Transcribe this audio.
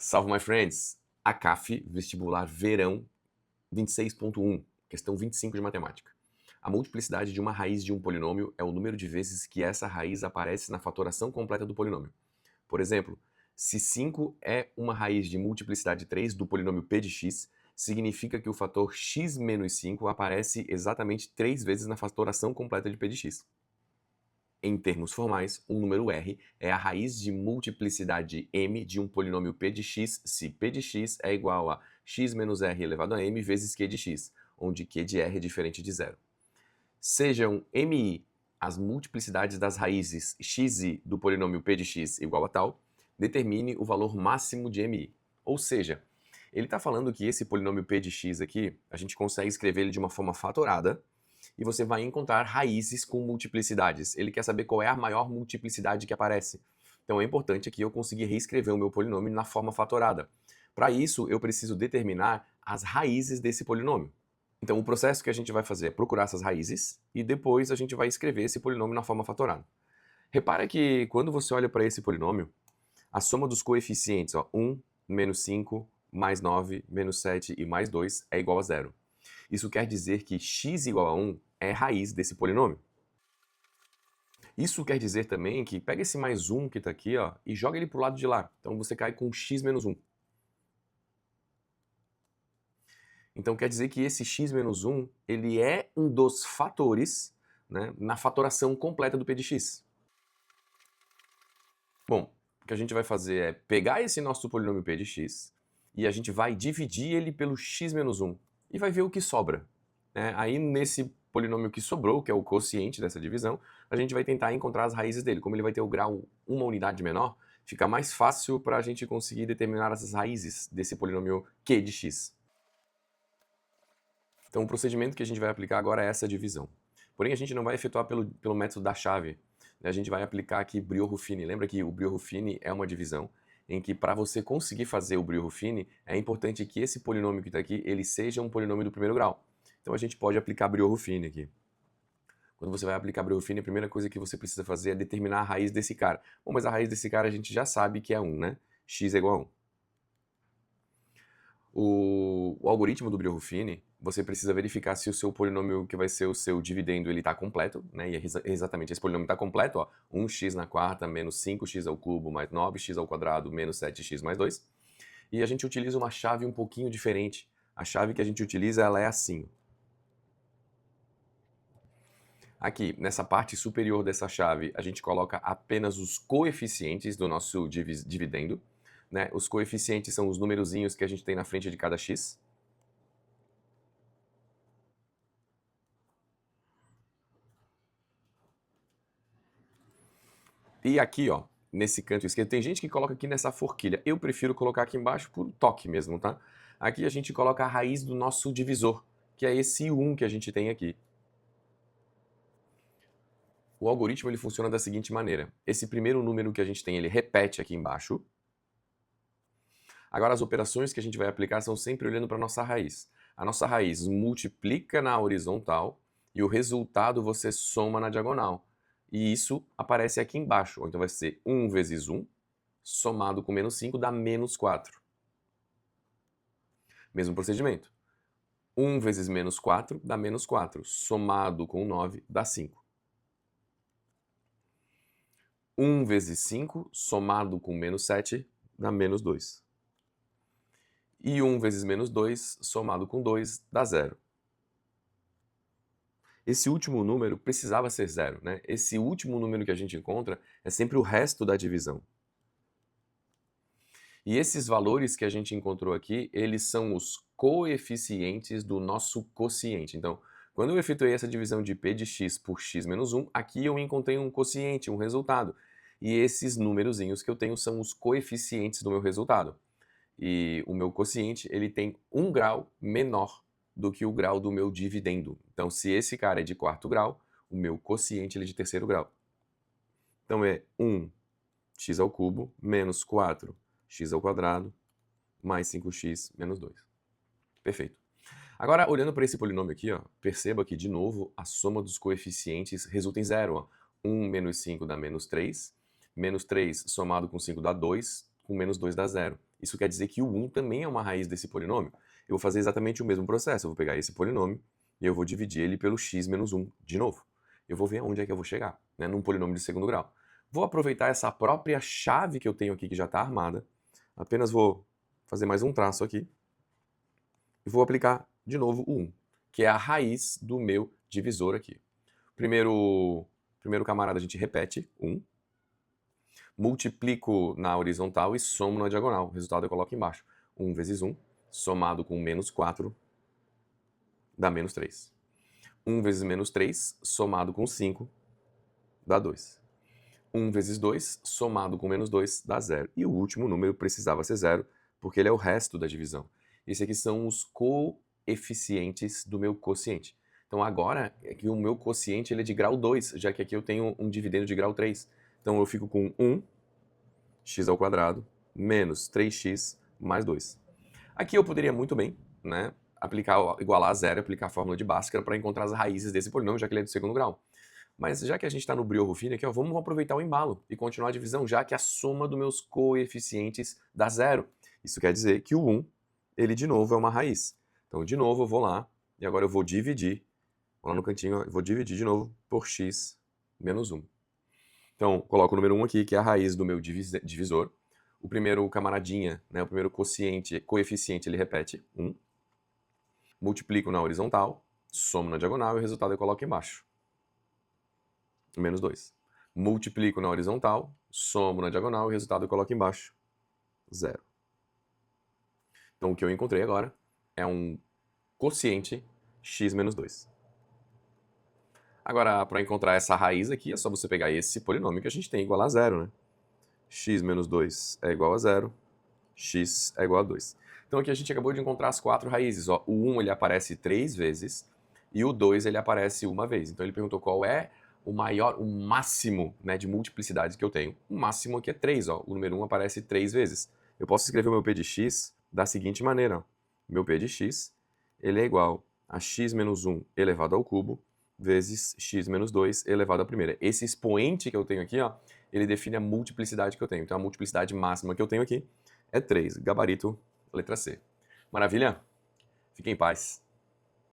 Salve, my friends! A CAF, vestibular verão 26.1, questão 25 de matemática. A multiplicidade de uma raiz de um polinômio é o número de vezes que essa raiz aparece na fatoração completa do polinômio. Por exemplo, se 5 é uma raiz de multiplicidade 3 do polinômio p de x, significa que o fator x menos 5 aparece exatamente 3 vezes na fatoração completa de p de x. Em termos formais, o número r é a raiz de multiplicidade m de um polinômio p de x se p de x é igual a x menos r elevado a m vezes q de x, onde q de r é diferente de zero. Sejam mi as multiplicidades das raízes xi do polinômio p de x igual a tal, determine o valor máximo de mi. Ou seja, ele está falando que esse polinômio p de x aqui, a gente consegue escrever ele de uma forma fatorada, e você vai encontrar raízes com multiplicidades. Ele quer saber qual é a maior multiplicidade que aparece. Então é importante aqui eu conseguir reescrever o meu polinômio na forma fatorada. Para isso, eu preciso determinar as raízes desse polinômio. Então o processo que a gente vai fazer é procurar essas raízes e depois a gente vai escrever esse polinômio na forma fatorada. Repara que quando você olha para esse polinômio, a soma dos coeficientes, 1, menos 5, mais 9, menos 7 e mais 2 é igual a zero. Isso quer dizer que x igual a 1 é raiz desse polinômio. Isso quer dizer também que pega esse mais 1 que está aqui e joga ele para o lado de lá. Então você cai com x menos 1. Então quer dizer que esse x menos 1 ele é um dos fatores, né, na fatoração completa do p de x. Bom, o que a gente vai fazer é pegar esse nosso polinômio p de x e a gente vai dividir ele pelo x menos 1 e vai ver o que sobra. Aí nesse polinômio que sobrou, que é o quociente dessa divisão, a gente vai tentar encontrar as raízes dele. Como ele vai ter o grau uma unidade menor, fica mais fácil para a gente conseguir determinar as raízes desse polinômio q de x. Então o procedimento que a gente vai aplicar agora é essa divisão. Porém a gente não vai efetuar pelo método da chave. A gente vai aplicar aqui Brio-Ruffini. Lembra que o Brio-Ruffini é uma divisão em que para você conseguir fazer o Brio-Ruffini é importante que esse polinômio que está aqui ele seja um polinômio do primeiro grau. Então a gente pode aplicar Brio-Ruffini aqui. Quando você vai aplicar Brio-Ruffini, a primeira coisa que você precisa fazer é determinar a raiz desse cara. Bom, mas a raiz desse cara a gente já sabe que é 1, né? X é igual a 1. O algoritmo do Brio-Ruffini, você precisa verificar se o seu polinômio que vai ser o seu dividendo ele está completo, né? E exatamente esse polinômio está completo, 1x na quarta menos 5x ao cubo mais 9x ao quadrado menos 7x mais 2. E a gente utiliza uma chave um pouquinho diferente. A chave que a gente utiliza ela é assim. Aqui, nessa parte superior dessa chave, a gente coloca apenas os coeficientes do nosso dividendo. Né? Os coeficientes são os numerozinhos que a gente tem na frente de cada x. E aqui, nesse canto esquerdo, tem gente que coloca aqui nessa forquilha. Eu prefiro colocar aqui embaixo por toque mesmo, tá? Aqui a gente coloca a raiz do nosso divisor, que é esse 1 que a gente tem aqui. O algoritmo ele funciona da seguinte maneira. Esse primeiro número que a gente tem, ele repete aqui embaixo. Agora as operações que a gente vai aplicar são sempre olhando para a nossa raiz. A nossa raiz multiplica na horizontal e o resultado você soma na diagonal. E isso aparece aqui embaixo. Então vai ser 1 vezes 1, somado com menos 5 dá menos 4. Mesmo procedimento. 1 vezes menos 4 dá menos 4, somado com 9 dá 5. 1 vezes 5, somado com menos 7, dá menos 2. E 1 vezes menos 2, somado com 2, dá 0. Esse último número precisava ser 0, né? Esse último número que a gente encontra é sempre o resto da divisão. E esses valores que a gente encontrou aqui, eles são os coeficientes do nosso quociente. Então, quando eu efetuei essa divisão de p de x por x menos 1, aqui eu encontrei um quociente, um resultado. E esses numerozinhos que eu tenho são os coeficientes do meu resultado. E o meu quociente, ele tem 1 grau menor do que o grau do meu dividendo. Então, se esse cara é de 4º grau, o meu quociente ele é de 3º grau. Então, é 1x ao cubo menos 4x ao quadrado mais 5x menos 2. Perfeito. Agora, olhando para esse polinômio aqui, perceba que, de novo, a soma dos coeficientes resulta em 0. 1 menos 5 dá menos 3. Menos 3 somado com 5 dá 2. com menos 2 dá 0. Isso quer dizer que o 1 também é uma raiz desse polinômio. Eu vou fazer exatamente o mesmo processo. Eu vou pegar esse polinômio e eu vou dividir ele pelo x menos 1 de novo. Eu vou ver aonde é que eu vou chegar, né, num polinômio de segundo grau. Vou aproveitar essa própria chave que eu tenho aqui, que já está armada. Apenas vou fazer mais um traço aqui. E vou aplicar de novo o 1, que é a raiz do meu divisor aqui. Primeiro camarada a gente repete, 1. Multiplico na horizontal e somo na diagonal. O resultado eu coloco embaixo. 1 vezes 1, somado com menos 4, dá menos 3. 1 vezes menos 3, somado com 5, dá 2. 1 vezes 2, somado com menos 2, dá 0. E o último número precisava ser 0, porque ele é o resto da divisão. Esse aqui são os coeficientes do meu quociente. Então agora, é que o meu quociente ele é de grau 2, já que aqui eu tenho um dividendo de grau 3. Então eu fico com 1x² menos 3x mais 2. Aqui eu poderia muito bem, né, igualar a zero, aplicar a fórmula de Bhaskara para encontrar as raízes desse polinômio, já que ele é do segundo grau. Mas já que a gente está no Brillo-Ruffini aqui, ó, vamos aproveitar o embalo e continuar a divisão, já que a soma dos meus coeficientes dá 0. Isso quer dizer que o 1, ele de novo é uma raiz. Então, de novo, eu vou lá e agora eu vou dividir, vou lá no cantinho, eu vou dividir de novo por x menos 1. Então, coloco o número 1 aqui, que é a raiz do meu divisor. O primeiro camaradinha, né, o primeiro coeficiente, ele repete 1. Multiplico na horizontal, somo na diagonal e o resultado eu coloco embaixo. Menos 2. Multiplico na horizontal, somo na diagonal e o resultado eu coloco embaixo. 0. Então o que eu encontrei agora é um quociente x menos 2. Agora, para encontrar essa raiz aqui, é só você pegar esse polinômio que a gente tem igual a 0, né? X menos 2 é igual a 0, x é igual a 2. Então aqui a gente acabou de encontrar as 4 raízes. Ó. O 1 ele aparece 3 vezes e o 2 ele aparece uma vez. Então ele perguntou qual é o máximo, né, de multiplicidade que eu tenho. O máximo aqui é 3. Ó. O número 1 aparece 3 vezes. Eu posso escrever o meu p de x da seguinte maneira. Ó. Meu p de x ele é igual a x menos 1 elevado ao cubo vezes x menos 2 elevado à primeira. Esse expoente que eu tenho aqui, ó, ele define a multiplicidade que eu tenho. Então a multiplicidade máxima que eu tenho aqui é 3. Gabarito, letra C. Maravilha? Fique em paz.